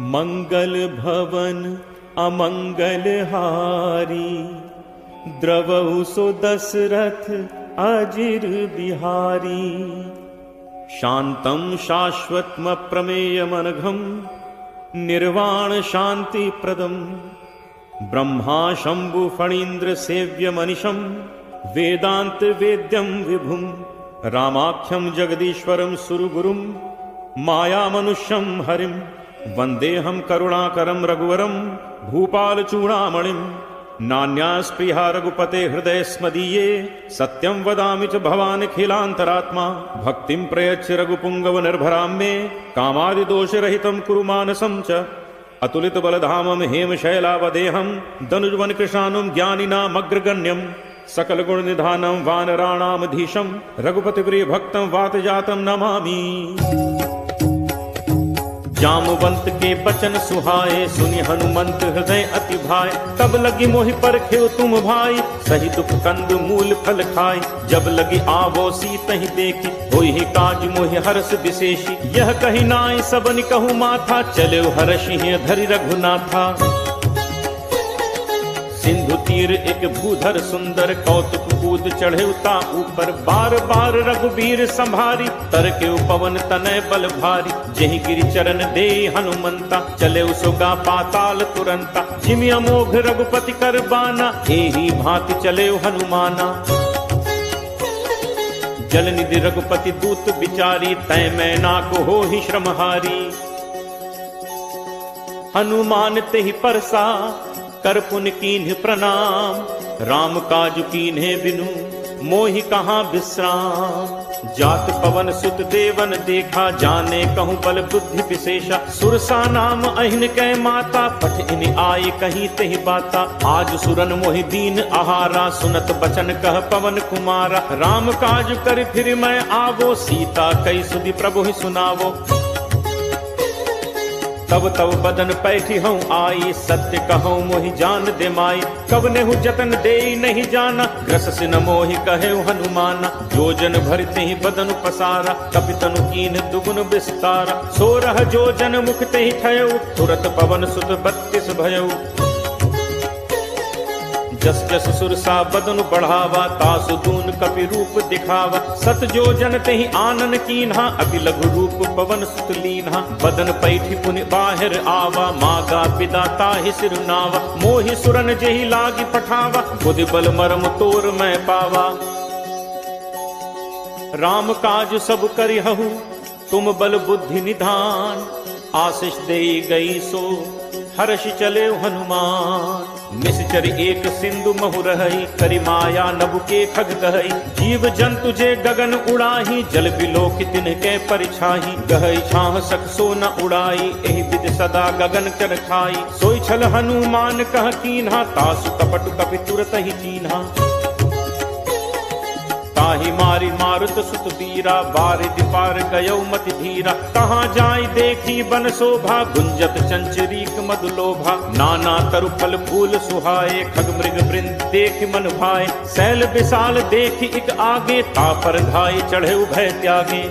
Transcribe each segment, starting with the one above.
मंगल भवन अमंगल हारी, द्रवहु सो दशरथ अजिर बिहारी। शांतं शाश्वतम प्रमेयमनघं, निर्वाण शांति प्रदम। ब्रह्मा शंभु फणीन्द्र सेव्य मनिषं, वेदांत वेद्यं विभुं। रामाख्यं जगदीश्वरं सुरगुरुं, माया मनुष्यं हरिं। वंदेहं करुणाकरं रघुवरं, भूपाल चूड़ामणिं। नान्यास्पृहा रघुपते हृदय स्मदीये, सत्यं वदामि च भवानखिलान्तरात्मा। भक्तिं प्रयच्छ रघुपुंगव निर्भरां मे, कामादिदोषरहितं कुरु मानसं च। अतुलित बलधामं हेमशैलावदेहं, धनुजवन कृशानुं ज्ञानिनामग्रगण्यं। सकल गुण निधानं वानराणामधीशं, रघुपति प्रिय भक्तं वातजातं नमामि। जामवंत के बचन सुहाए, सुनि हनुमंत हृदय अति भाए। तब लगी मोहि परखियो तुम भाई, सही दुख कंद मूल फल खाए। जब लगी आवो सीतहि देखी, होई ही काज मोहि हर्ष विशेषी। यह कही नाई सबनि कहूँ माथा, चले हर्षि धरि रघुनाथा। सिंधु तीर एक भूधर सुंदर, कौतुक कूद चढ़े उता ऊपर। बार बार रघुबीर संभारी, तर के पवन तनय बल भारी। जहि गिरि चरण दे हनुमंता, चले उसोगा पाताल तुरंता। जिमि अमोघ रघुपति कर बाना, एही भांति चले हनुमाना। जल निधि रघुपति दूत बिचारी, तय मैना को हो ही श्रमहारी। हनुमान तेहि परसा, कर पुन कीन्ह प्रणाम। राम काज कीन्हे बिनु, मोहि कहाँ विश्राम। जात पवन सुत देवन देखा, जाने कहूँ बल बुद्धि विशेषा। सुरसा नाम अहिन कै माता, पठ इन आए कहीं तेहि बाता। आज सुरन मोहि दीन आहारा, सुनत बचन कह पवन कुमारा। राम काज कर फिर मैं आवो, सीता कई सुधि प्रभु ही सुनावो। तब तब बदन पैठी हूँ आई, सत्य कहूँ मोहि जान दे माई। कब नेहु जतन दे नहीं जाना, ग्रस सिन मोहि कहे हनुमाना। जोजन भरते ही बदन पसारा, कपितनु कीन दुगुन विस्तारा। 16 जोजन मुख ते ही ठयऊ, तुरत पवन सुत 32 भयऊ। जस जस सुरसा बदन बढ़ावा, तासु दून कपि रूप दिखावा। 7 जोजन तेहि आनन कीन्हा, अति लघु रूप पवन सुत लीन्हा। बदन पैठी पुनि बाहिर आवा, मागा पिता ताहि सिरुनावा। मोहि सुरन जेहि लागी पठावा, बुद्धि बल मरम तोर मैं पावा। राम काज सब करिहु, तुम बल बुद्धि निधान। आशीष देई गई सो, हर्ष चले हनुमान। निश्चर एक सिंधु महु रहई, करि माया नभु के खग कहई। जीव जंतु जे गगन उड़ाही, जल बिलोक तिनके परिछाही। गहई छाह सक सो न उड़ाई, एहि विधि सदा गगन कर खाई। सोई छल हनुमान कह कीन्हा, तासु कपट कपि तुरत ही चीन्हा। ताहि मारी मारुत सुत वीरा, बारिधि पार गयो मति धीरा। कहाँ जाई देखी बन शोभा, गुंजत चंचरीक मधुलोभा। नाना तरु फल फूल सुहाए, खग मृग वृंद देख मन भाए। शैल विशाल देखी इक आगे, तापर धाई चढ़े उभय त्यागे।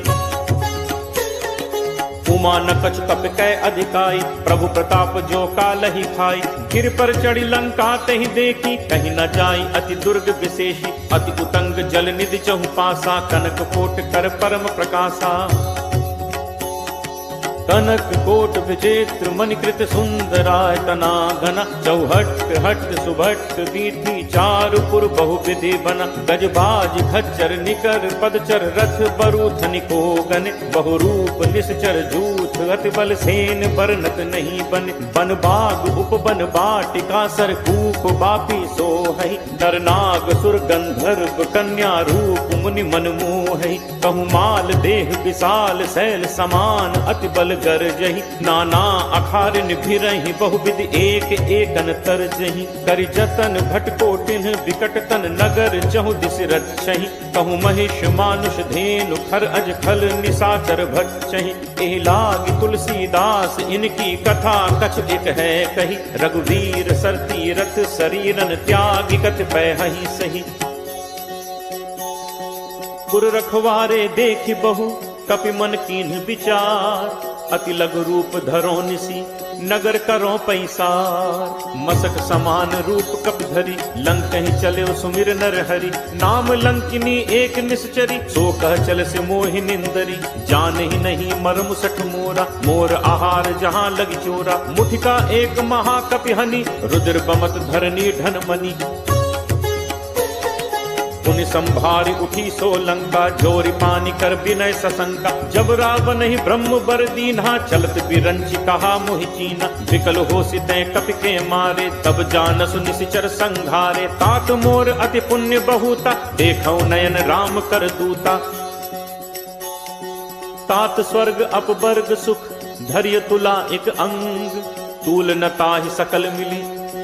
उमा न कछ कप कै अधिकाई, प्रभु प्रताप जो कालहि खाई। गिर पर चढ़ी लंका तहि देखी, कहीं न जाई अति दुर्ग विशेषी। अति उतंग जल निधि चहु पासा, कनक कोट कर परम प्रकाशा। कनक कोट विचित्र मणिकृत सुंदरायतना घना। चौहट हट सुभट वीथी, चारुपुर बहुविधि बना। गजबाज खच्चर निकर, पदचर रथ बरूथ निकोगन। बहुरूप निश्चर जूथ, अति बल सेन बरनत नहीं बन। बन बाग उपवन बाटिका, सरकूप बापी सोहई। नर नाग सुर गंधर्व, कन्या रूप मुनि मन मोहई। कहु माल देह विशाल, शैल समान अति बल गरजहि। नाना अखारिन भिरहि, बहुविधि एक एकन तरजहि। करि जतन भटकोटिन, विकट तन नगर चहु दिस रक्षहि। कहु महिष मानुष धेनु, खर अज खल निशाचर भक्षहि। एहि लागी तुलसीदास, इनकी कथा कछ एक है कही। रघुवीर सरती रथ, शरीरन त्यागी कथ पैहि सही। पुर रखवारे देखि बहु, कपि मन कीन्ह विचार। अति लघु रूप धरो निसी, नगर करो पैसार। मसक समान रूप कपि धरी, लंक ही चले सुमिर नर हरि। नाम लंकिनी एक निश्चरी, सो कह चल से मोहि निंदरी। जान ही नहीं मर्म सठ मोरा, मोर आहार जहाँ लग चोरा। मुठिका एक महाकपि हनि, रुद्र बमत धरनी ढन मनी। पुनि संभारी उठी सो लंका, जोरी पानी कर विनय सशंका। जब रावण ही ब्रह्म बर दीन्हा, चलत बिरंची कहा मोहि चीना। विकल हो सितै कपि के मारे, तब जानसु निशिचर संघारे। तात मोर अति पुण्य बहुता, देखौ नयन राम कर दूता। तात स्वर्ग अपवर्ग सुख, धैर्य तुला एक अंग। तूल न ताहि सकल मिली,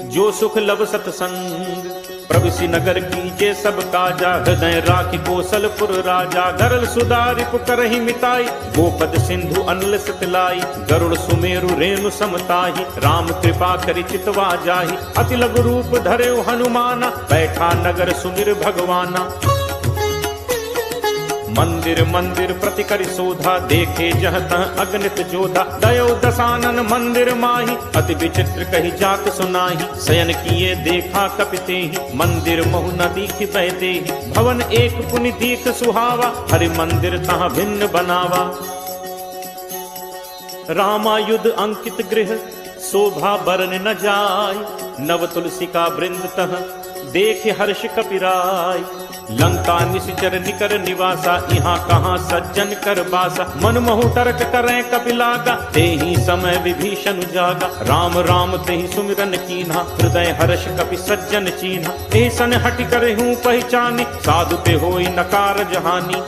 जो सुख लब सतसंग। प्रभु नगर कीजे सब काजा, हृदय राखी कौशलपुर राजा। गरल सुधारि पुकरहि मिताई, गोपद सिंधु अनल सतलाई। गरुड़ सुमेरु रेणु समताहि, राम कृपा करि चितवा जाहि। अति लघु रूप धरेउ हनुमाना, बैठा नगर सुमिर भगवाना। मंदिर मंदिर प्रति करि शोधा, देखे जह तह अगणित जोधा। दयो दसानन मंदिर माही, अति विचित्र कही जात सुनाही। शयन किए देखा कपि तेहि, मंदिर महु न दीख बह देहि। भवन एक पुनि दीख सुहावा, हरि मंदिर तहाँ भिन्न बनावा। रामायुध अंकित गृह, शोभा बरन न जाय। नव तुलसी का वृंद तह, देख हर्ष कपिराय। लंका निशिचर निकर निवासा, यहाँ कहाँ सज्जन कर बासा। मन महु तर्क करें कपिलागा, तेहि समय विभीषण जागा। राम राम तेहि सुमिरन कीन्हा, हृदय हर्ष कपि सज्जन चीन्हा। ऐसन हटि कर हूँ पहचानी, साधु ते होई नकार जहानी।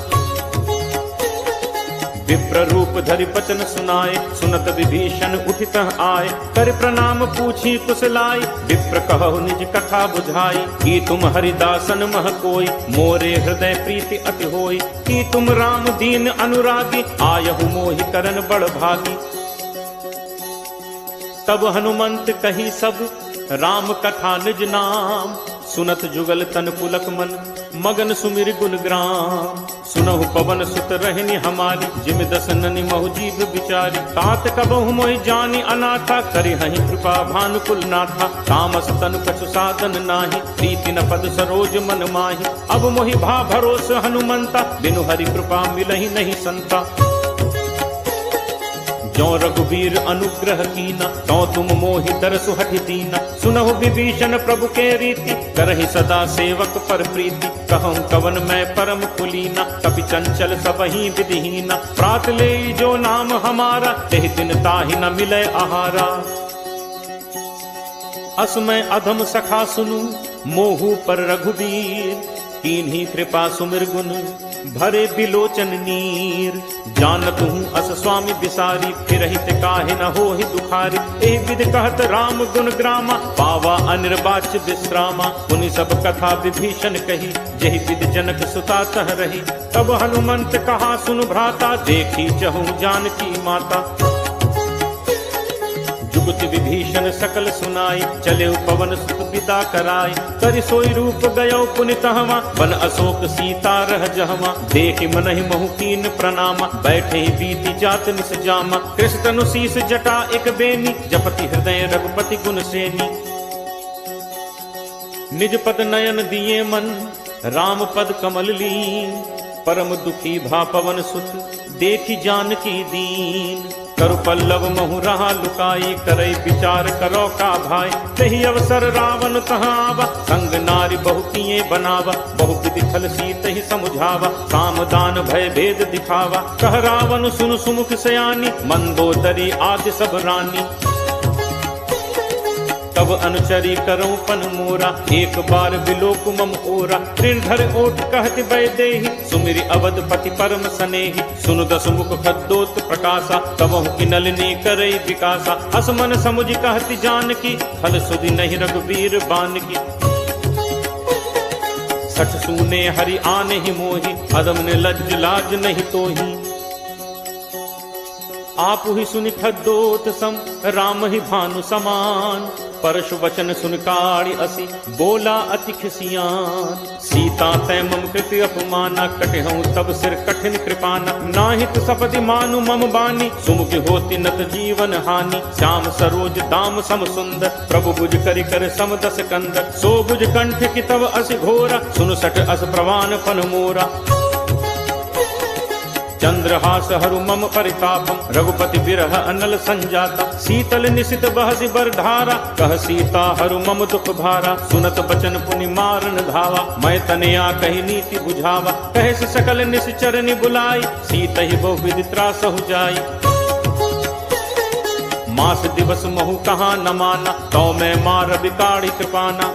विप्र रूप धरि बचन सुनाए, सुनत विभीषण उठित आए। कर प्रणाम पूछी कुशलाई, विप्र कहु निज कथा बुझाई। कि तुम हरिदासन मह कोई, मोरे हृदय प्रीति अति होई। कि तुम राम दीन अनुरागी, आयहु मोहि करन बड़ भागी। तब हनुमंत कही सब, राम कथा निज नाम। सुनत जुगल तन पुलक मन, मगन सुमिर गुण ग्राम। सुनहु पवन सुत रहनी हमारी, जिम दस ननि महु जीव बिचारी। तात कबहु मोहि जानी अनाथा, करि हहि कृपा भानुकुल नाथा। तामस तनु कछु साधन नाही, प्रीति न पद सरोज मन माही। अब मोहि भा भरोस हनुमंता, बिनु हरि कृपा मिलहि नहीं संता। जो रघुवीर अनुग्रह कीना, तो तुम मोहि दरसु हठि दीना। सुनहु विभीषण प्रभु के रीति, करहि सदा सेवक पर प्रीति। कहूँ कवन मैं परम कुलीना, कपि चंचल सबहि विधिहीना। प्रात ले जो नाम हमारा, तेहि दिन ताहि न मिले आहारा। असमय अधम सखा सुनु, मोहु पर रघुवीर। कीन्ही कृपा सुमिर गुण, भरे बिलोचन नीर। जानत हूँ अस स्वामी बिसारी, फिरहित काहे न होहि दुखारी। एहि विधि कहत राम गुण ग्रामा, पावा अनिर्वाच्य विश्रामा। पुनि सब कथा विभीषण कही, जेहि विधि जनक सुता तह रही। तब हनुमंत कहा सुन भ्राता, देखी चहु जानकी माता। जुगति विभीषण सकल सुनाई, चले पवन सुत पिता कराई। करि सोई रूप गयो पुनि तहवा, बन अशोक सीता रह जहवा। देखि मनहि महु कीन प्रणामा, बैठे ही बीती जात निस जामा। कृष्ण तनु शीस जटा एक बेनी, जपति हृदय रघुपति गुण सेनी। निज पद नयन दिए मन, राम पद कमल लीन। परम दुखी भा पवन सुत, देखि जानकी दीन। करु पल्लव महु रहा लुकाई, करई विचार करो का भाई। तही अवसर रावण तहाँ आवा, संग नारी बहु किए बनावा। बहु विधि छल सीत ही समुझावा, साम दान भय भेद दिखावा। कह रावण सुन सुमुख सयानी, मंदोदरी आदि सब रानी। तब अनुचरी करो पन मोरा, एक बार बिलोक मम ओरा। ऋण धर ओट कहति वैदेही, सुमिरि अवधपति परम सनेही। सुनु दस मुख खद्दोत प्रकाशा, तबहु की नलिनी करई विकासा। असमन समुझ कहति जानकी, खल सुधि नहीं रघुवीर बानकी। सठ सूने हरि आने ही मोही, अदम ने लज्ज लाज नहीं तोही। आप ही सुनि खद्दोत सम राम ही भानु समान। परशु वचन सुन काढ़ी असी बोला अति खिसियान। सीता तै मम कृति अपमाना कटहूँ तब सिर कठिन कृपाना। नाहित सपति मानु मम बानी सुमुख होती नत जीवन हानि। श्याम सरोज दाम सम सुंदर प्रभु भुज करि कर सम दस कंदर। सो भुज कंठ की तव असि घोरा सुन सठ अस प्रवान फन मोरा। चंद्रहास हरु मम परितापम रघुपति बिरह अनल संजाता। शीतल निशित बहसि बर धारा कह सीता हरु मम दुख भारा। सुनत बचन पुनि मारन धावा मैं तनया कही नीति बुझावा। कहे से सकल निश्चरनि बुलाई सीता ही बहु विधि त्रासहु जाई। मास दिवस महु कहाँ न माना तो मैं मार बिकाड़ी कृपाना।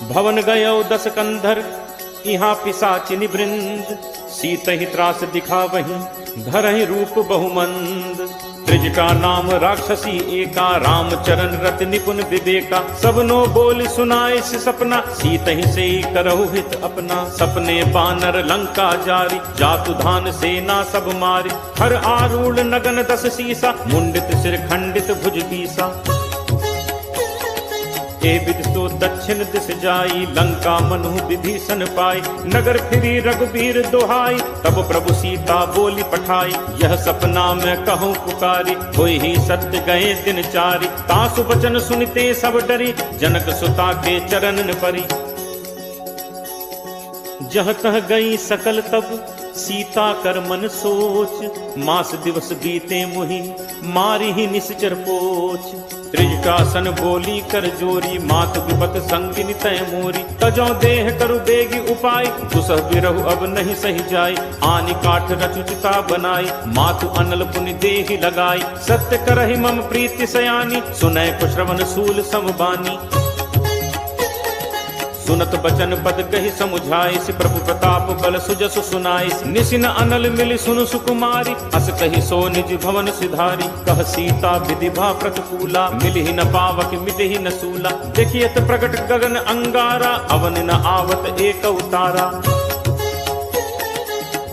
भवन गयो दस कंधर यहाँ पिशाचिनि वृंद। सीत ही त्रास दिखा वहीं धरहि रूप बहुमंद। त्रिजटा नाम राक्षसी एका रामचरण रत निपुण विवेका। सबनो बोल सुनाए से सपना सीत ही से करहु हित अपना। सपने बानर लंका जारी जातु धान सेना सब मारी। हर आरूढ़ नगन दस सीसा मुंडित सिर खंडित भुज बीसा। ए विदितो दक्षिण दिस जाई लंका मनु विभीषण पाई। नगर फिरी रघुबीर दोहाई तब प्रभु सीता बोली पठाई। यह सपना मैं कहूँ पुकारी होई ही सत्य गए दिन चारी। तासु वचन सुनते सब डरी जनक सुता के चरणन परी। जह तह गई सकल तब सीता कर मन सोच। मास दिवस बीते मुहि मारी ही निश्चर पोच। त्रिजटासन बोली कर जोरी मात विपत संगिनी तय मोरी। तजो देह करु बेगी उपाय दुसह बिरहु अब नहीं सही जाय। आनि काठ रचुचिता बनाई मातु अनल पुनि देहि लगाई। सत्य करहि मम प्रीति सयानी सुनय को श्रवण सूल समबानी। सुनत बचन पद कहि समुझाई प्रभु प्रताप बल सुजसु सुनाई। निसिन अनल मिलि सुनु सुकुमारी अस कहि सो निज भवन सिधारी। कह सीता विधि भा प्रतिकूला मिलि न पावक मिटहि न सूला। देखियत प्रकट गगन अंगारा अवन न आवत एक उतारा।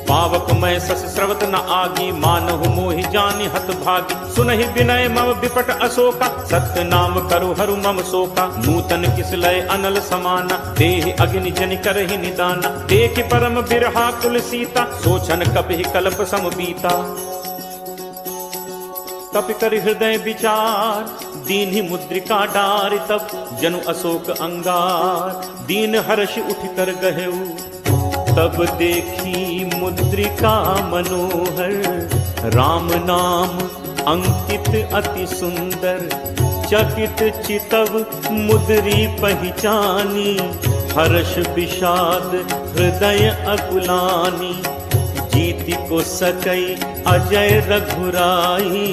पावक मैं सस स्रवत न आगी मानहु मोहि जानि हत भागी। सुनहि विनय मम विपट अशोका सत्य नाम करु हरु मम शोका। नूतन किसलय अनल समाना देहि अग्नि जनि करहि निदाना। देखि परम बिरहा कुल सीता सोचन कपि कल्प सम बीता। कपि कर हृदय विचार दीन्हि मुद्रिका डारि तब जनु अशोक अंगार। दीन हर्ष उठ कर गहेउ तब देखी मुद्रिका मनोहर। राम नाम अंकित अति सुंदर चकित चितव मुद्री पहचानी। हर्ष विषाद हृदय अकुलानी जीति को सकई अजय रघुराई।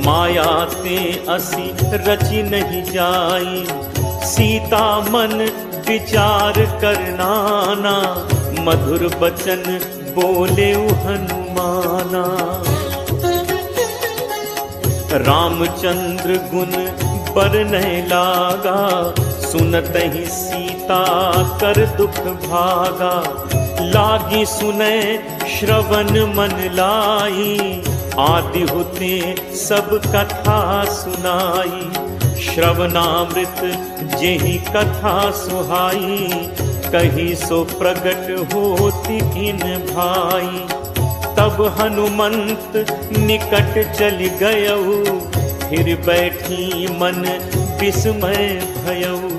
माया ते असी रचि नहीं जाई सीता मन विचार करनाना। मधुर बचन बोले हनुमाना। रामचंद्र गुण बरनय लागा सुनत ही सीता कर दुख भागा। लागी सुनय श्रवण मन लाई आदि होते सब कथा सुनाई। श्रवणामृत जेहि कथा सुहाई कही सो प्रगट होती इन भाई। तब हनुमंत निकट चल गयऊ फिर बैठी मन विस्मय भयऊ।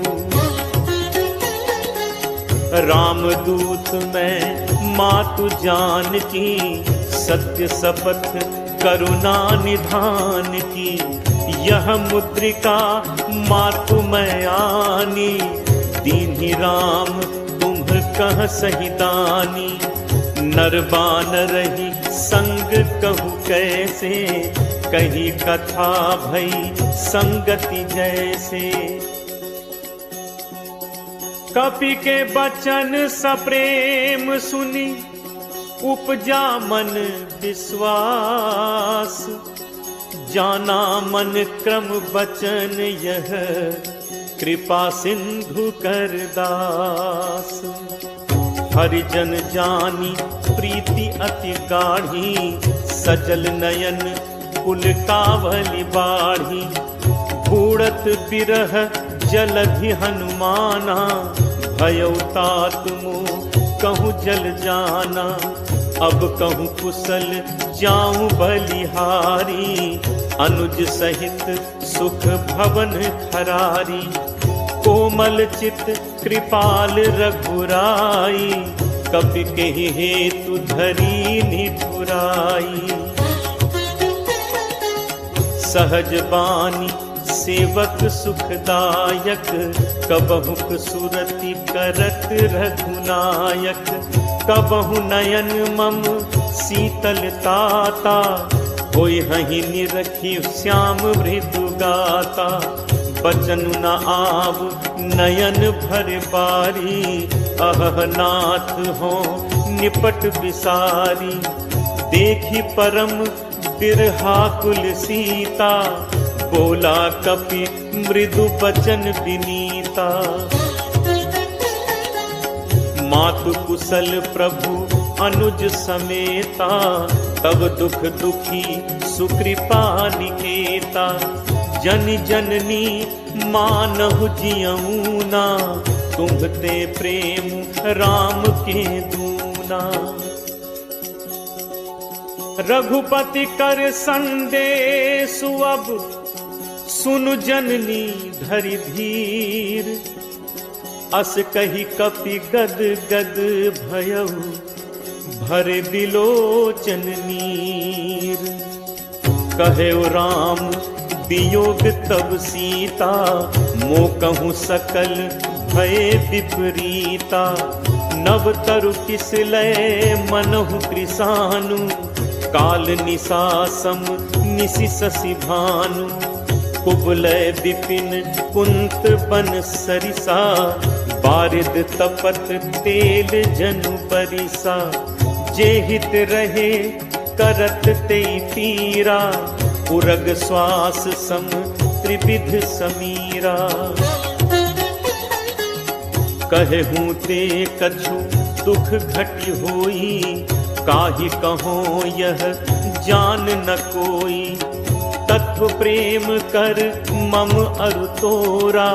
रामदूत मैं मातु जान की सत्य शपथ करुणा निधान की। यह मुद्रिका मातु मैं आनी दीन्हि राम तुम कह सही दानी। नर बानर रही संग कहु कैसे कही कथा भई संगति जैसे। कपि के बचन सप्रेम सुनी उपजा मन विश्वास। जाना मन क्रम बचन यह कृपा सिंधु कर दास। हरिजन जानी प्रीति अति गाढ़ी, सजल नयन पुलकावली बाढ़ी। बूढ़त बिरह जलधि हनुमाना, भयउ तात मोह कहूँ जल जाना। अब कहूँ कुशल जाऊं बलिहारी, अनुज सहित सुख भवन खरारी। कोमल चित कृपाल रघुराई, कपि कहि हेतु धरी निठुराई। सहज बानी सेवक सुखदायक, कबहुक सुरति करत रघुनायक। कबहु नयन मम शीतल ताता, होय हहि निरखी श्याम मृदु गाता। बचन न आव नयन भर बारी, अह नाथ हो निपट बिसारी। देखी परम बिरहाकुल सीता, बोला कपि मृदु बचन विनीता। मातु कुशल प्रभु अनुज समेता, तब दुख दुखी सुकृपा निकेता। जन जननी मानहु जियऊना, तुम्हते प्रेम राम के दूना। रघुपति कर संदेशु अब, सुनु जननी धरि धीर। अस कही कपि गद गद भयउ, भरे बिलोचन नीर। कहे राम वियोग तब सीता, मो कहूँ सकल भय विपरीता। नव तरु किसलय मनहु कृसानु, काल निशासम निशि शशि भानु। कुबलय विपिन कुंत बन सरिसा, बारिद तपत तेल जनु परिसा। जे हित रहे करत ते पीरा, उरग श्वास सम त्रिविध समीरा। कहूँ ते कछु दुख घटि होई, काहि कहो यह जान न कोई। तत्व प्रेम कर मम अरु तोरा,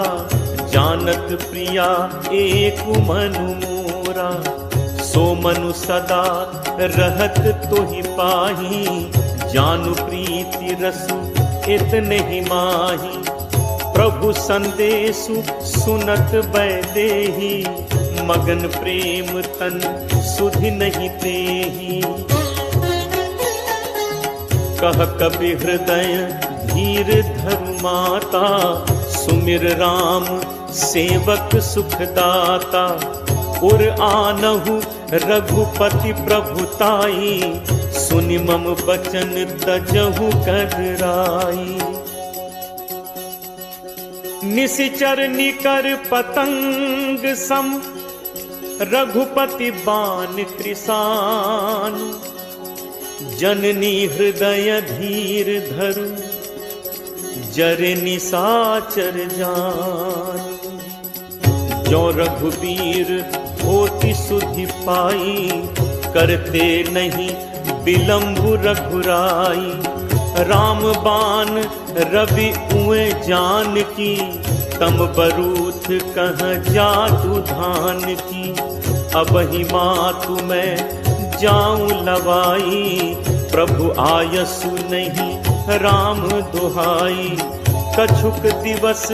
जानत प्रिया एक मनु मोरा। सो मनु सदा रहत तोहि पाही, जानु प्रीति रसु इतने माही। प्रभु संदेशु सुनत बैदेही, मगन प्रेम तन सुधि नहीं तेही। कह कपि हृदय धीर धरु माता, सुमिर राम सेवक सुखदाता। उर आनहु रघुपति प्रभुताई, सुनि मम बचन तजहु कदराई। निशिचर निकर पतंग सम, रघुपति बान कृसान। जननी हृदय धीर धरु, जरे निशाचर जान। जो रघुबीर होति सुधि पाई, करते नहीं विलंबु रघुराई। राम बान रवि उए जान की, तम बरूथ कह जातु धान की। अब ही मातु मैं जाऊं लवाई, प्रभु आयसु नहीं राम दुहाई। कछुक दिवस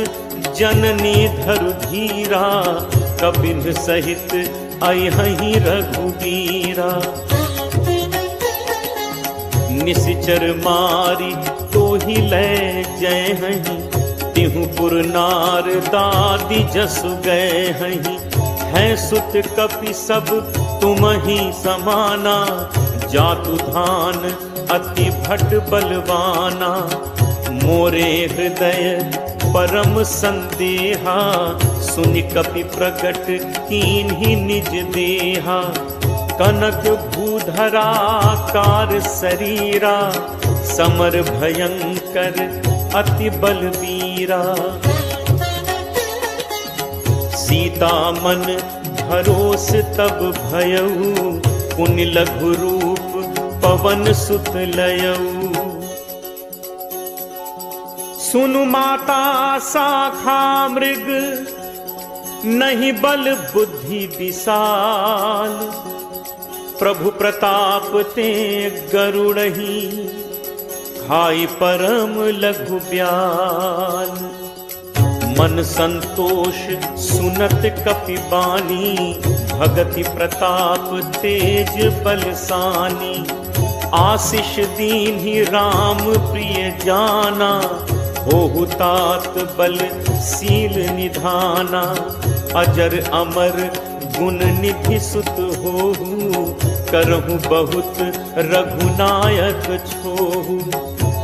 जननी धरु धीरा, कपिन सहित अयहि रघुबीरा। निशिचर मारी तो ही ले जय हहीं, तिहु पुर नार दादी जसु गए हहीं। हैं सुत कपि सब तुम ही समाना, जातु धान अति भट बलवाना। मोरे हृदय परम संदेहा, सुनि कपि प्रगट कीन्ही निज देहा। कनक भूधराकार शरीरा, समर भयंकर अति बलवीरा। सीता मन भरोस तब भयऊ, पुनि लघु रूप पवन सुत लयऊ। सुनु माता शाखा मृग, नहीं बल बुद्धि विशाल, प्रभु प्रताप ते गरुड़ही, खाई परम लघु ब्याल। मन संतोष सुनत कपि बानी, भगति प्रताप तेज बलसानी। आशीष दीन्हि राम प्रिय जाना, होहु तात बल सील निधाना। अजर अमर गुण निधि सुत होहु, करहु बहुत रघुनायक छोहु।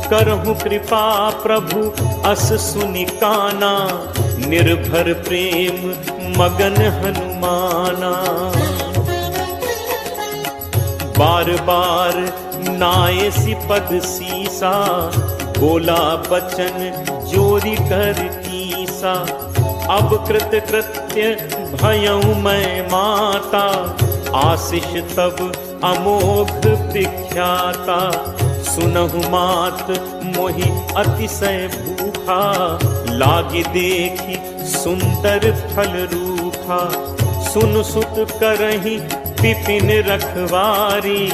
करहु कृपा प्रभु अस सुनि काना, निर्भर प्रेम मगन हनुमाना। बार बार नायसी पद सीसा, बोला बचन जोरी कर कीसा। अब कृत कृत्य भयऊ मैं माता, आशीष तब अमोघ विख्याता। सुनहु मात मोहि अतिशय भूखा, लागी देखी सुंदर फल रूखा। सुन सुत करही विपिन रखवारी,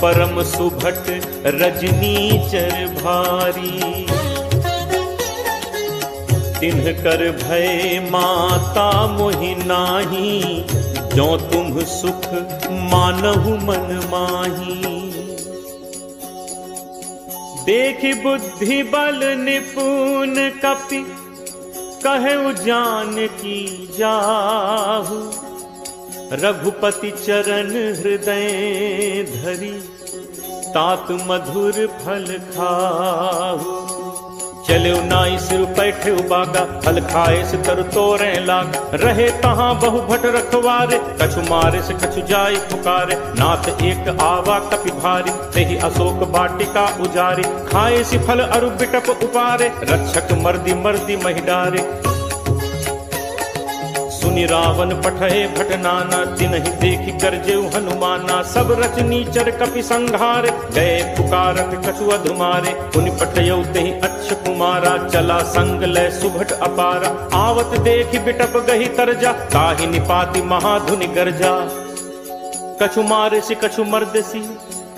परम सुभट रजनीचर भारी। तिन्ह कर भय माता मोहि नाही, जो तुम सुख मानहु मन माही। देखि बुद्धि बल निपुण कपि, कहु जानकी जाहु। रघुपति चरण हृदय धरी, तात मधुर फल खाहु। चले नाई सिर पैठे बागा, फल खाए से तरु तोरे लाग। रहे तहाँ बहु भट रखवारे, कछु मारे से कछु जाई पुकारे। नाथ एक आवा कपि भारी, तेहि अशोक वाटिका उजारी। खाए सी फल अरु बिटप उपारे, रक्षक मर्दी मर्दी महि डारे। सुनि रावण पठे भट नाना, तिन्हि देखि गरजेउ हनुमाना। सब रचनीचर कपि संघार, गए पुकारत कछु अधुमारे। पुनि पठयउ तेहि अच्छ कुमारा, चला संग लय सुभट अपारा। आवत देखि बिटप गही तरजा, ताहि निपाति महाधुनि गर्जा। कछु मारे सि कछु मर्द सी,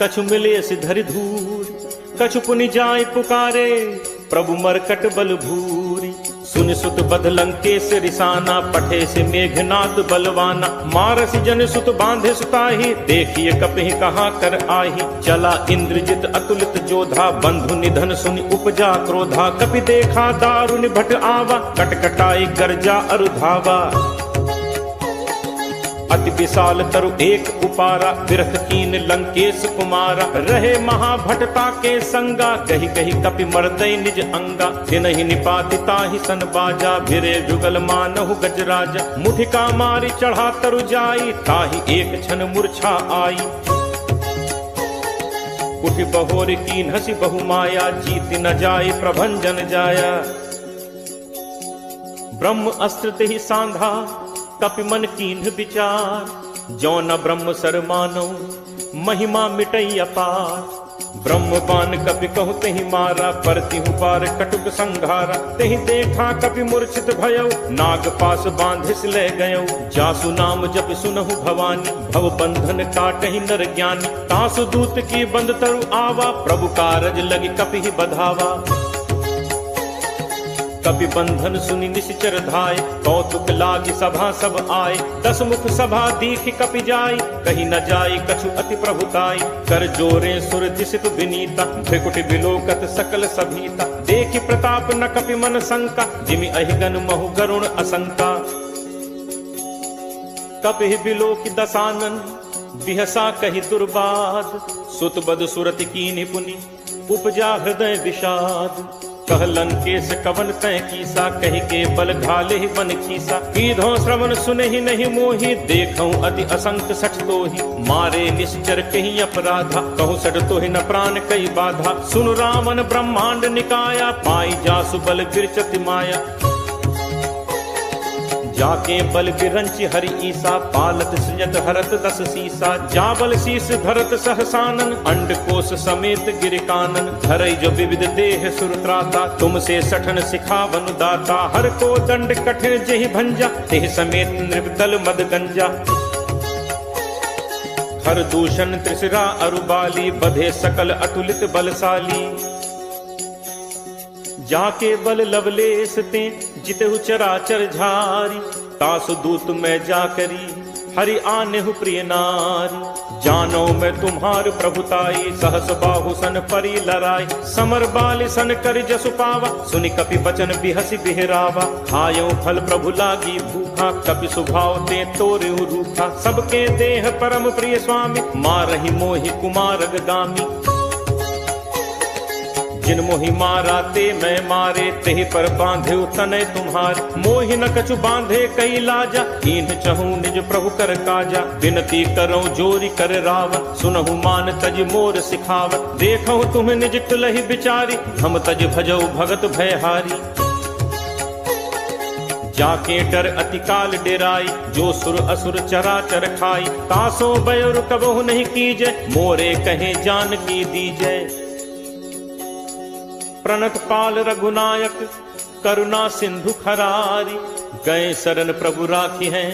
कछु मिले सि धरि धूर। कछु पुनि जाय पुकारे, प्रभु मरकट बल भूरी। सुनि सुत बध लंकेश रिसाना, पठे से मेघनाद बलवाना। मारस जन सुत बांधे सुताही, देखिए कपहि कहाँ कर आही। चला इंद्रजित अतुलित जोधा, बंधु निधन सुनि उपजा क्रोधा। कपि देखा दारुनि भट आवा, कटकटाई गर्जा अरु धावा। अति विशाल तरु एक उपारा, विरथ कीन लंकेश कुमारा। रहे महाभटता के संगा, कही कही कपि मर्दय निज अंगा। तिनहि निपाति ताहि सन बाजा, भिरे जुगल मानहु गजराजा। मुठिका मारी चढ़ा तरु जाई, ताहि एक क्षण मूर्छा आई। उठि बहोर कीन हसी बहु माया, जीत न जाय प्रभंजन जाया। ब्रह्म अस्त्र तेहि सांधा, कपि मन कीन्ह विचार। जो न ब्रह्म सर मानो, महिमा मिटई अपार। ब्रह्म बान कपि कहु तेहि मारा, परतिहु पार कटुक संघारा। तेहि देखा कपि मूर्छित भयउ, नाग पास बांधिस ले गयउ। जासु नाम जपि सुनहु भवानी, भव बंधन काटहि नर ज्ञानी। तासु दूत की बंद तरु आवा, प्रभु कारज लगी कपि बधावा। कपि बंधन सुनि निश्चर धाय, कौतुक लागी सभा सब आए। 10 मुख सभा दीखि कपि जाय, कहीं न जाय कछु अति प्रभुताई। कर जोरे सुर दिसित विनीता, भ्रिकुटि बिलोकत सकल सभीता। देखि प्रताप न कपि मन शंका, जिमि अहिगन महु गरुण असंका। कपि बिलोकि दसानन, बिहसा कहि दुर्बाद। सुत बद सुरति कीन्हि पुनि, उपजा हृदय विषाद। कहलन केस कवन तय कीसा, कहि के बल घाले ही बन खीसा। पीधो श्रवण सुने ही नहीं मोही, देखऊं अति असंक सठ तोहि। मारे निश्चर कहीं अपराधा, कहूँ सठ तोहि न प्राण कई बाधा। सुन रावण ब्रह्मांड निकाया, पाई जासु बल गिरचति माया। जाके बल बिरंच हरि ईसा, पालत सृजत हरत दस सीसा। जाबल शीस धरत सहसानन, अंड कोश समेत गिर कानन। धरई जो विविध देह सुरत्राता, तुमसे सठन सिखावन दाता। हर को दंड कठिन जहि भंजा, तेह समेत नृपदल मद गंजा। हर दूषण त्रिशिरा अरुबाली, बधे सकल अतुलित बलशाली। जाके बल लवलेस ते, जितहु चराचर झारी। तासु दूत मैं जाकरी, हरि आनेहु प्रिय नारी। जानो मैं तुम्हार प्रभुताई, सहस बाहु सन परी लराई। समर बाल सन कर जसु पावा, सुनि कपि बचन बिहसि बिहरावा। खायो फल प्रभु लागी भूखा, कपि सुभाव ते तोरेहु रूखा। सबके देह परम प्रिय स्वामी, मारहि मोहि कुमारग गामी। जिन मोहि मारा ते मैं मारे, तेहि पर बांधे तनय तुम्हारे। मोहि न कछु बांधे कई लाजा, कीन्ह चहूँ निज प्रभु कर काजा। विनती करो जोरी कर रावत, सुनहु मान तज मोर सिखावत। देखहु तुम निज तुलहि बिचारी, हम तज भजौ भगत भयहारी। जाके डर अति काल डेराई, जो सुर असुर चराचर खाई। तासो बयरु कबहु नहीं कीजय, मोरे कहे जान की दीजय। प्रणत पाल रघुनायक, करुणा सिंधु खरारी। गए शरण प्रभु राखी हैं,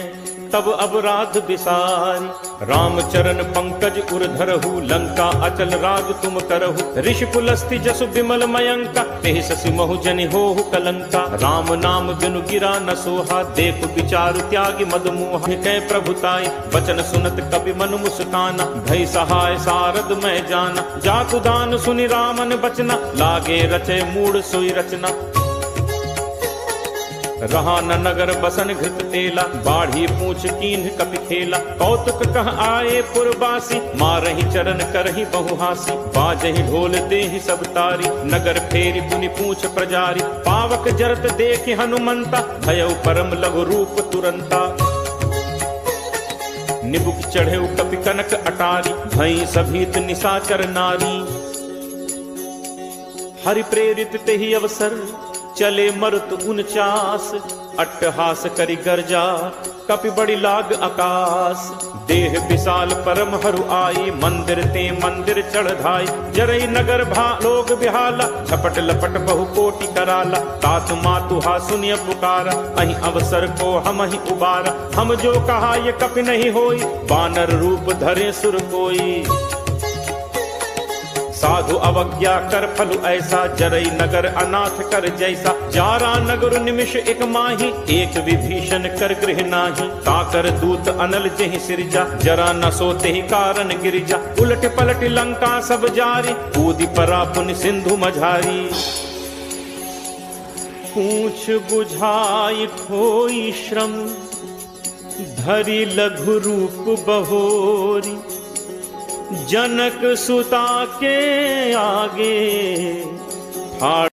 तब अपराध बिसारी। रामचरण पंकज उर धरहु, लंका अचल राज तुम करहु। ऋषि पुलस्ति जसु बिमल मयंका, तेहि शशि महु जनि होहु कलंका। राम नाम बिनु गिरा न सोहा, देख विचारु त्यागी मद मोहा। कह प्रभुताई वचन सुनत कवि मन मुस्काना। भई सहाय सारद मैं जाना, जातु दान सुनि रामन बचना। लागे रचे मूड सोई रचना, रहा न नगर बसन घृत तेला। बाढ़ी पूछ कीन्ह कपि खेला, कौतुक कह आए पुरबासी। मारहि चरण करहि बहुहासी, बाजहि ढोल देहि सब तारी। नगर फेरी पुनि पूछ प्रजारी, पावक जरत देखि हनुमंता। भयउ परम लघु रूप तुरंता, निबुक चढ़ेउ कपि कनक अटारी। भई सभीत निशाचर नारी, हरि प्रेरित तेहि अवसर। चले मरुत 49, अट्टहास करि गर्जा। कपि बड़ी लाग आकाश, देह विशाल परम हरु आई। मंदिर ते मंदिर चढ़ धाई, जरई नगर भा लोग बिहाला। झपट लपट बहु कोटि कराला, तात मातुहा सुनिय पुकारा। अहि अवसर को हम ही उबारा, हम जो कहा ये कपि नहीं होई। बानर रूप धरे सुर कोई, साधु अवज्ञा कर फलु ऐसा। जरई नगर अनाथ कर जैसा, जारा नगर निमिष एक माही। एक विभीषण कर गृह नाही, ताकर दूत अनल जहि सिरजा। जरा न सोते ही कारण गिरिजा, उलट पलट लंका सब जारी। कूदि परा पुनि सिंधु मझारी, पूछ बुझाई खोई श्रम। धरि लघु रूप बहोरी, जनक सुता के आगे फाड़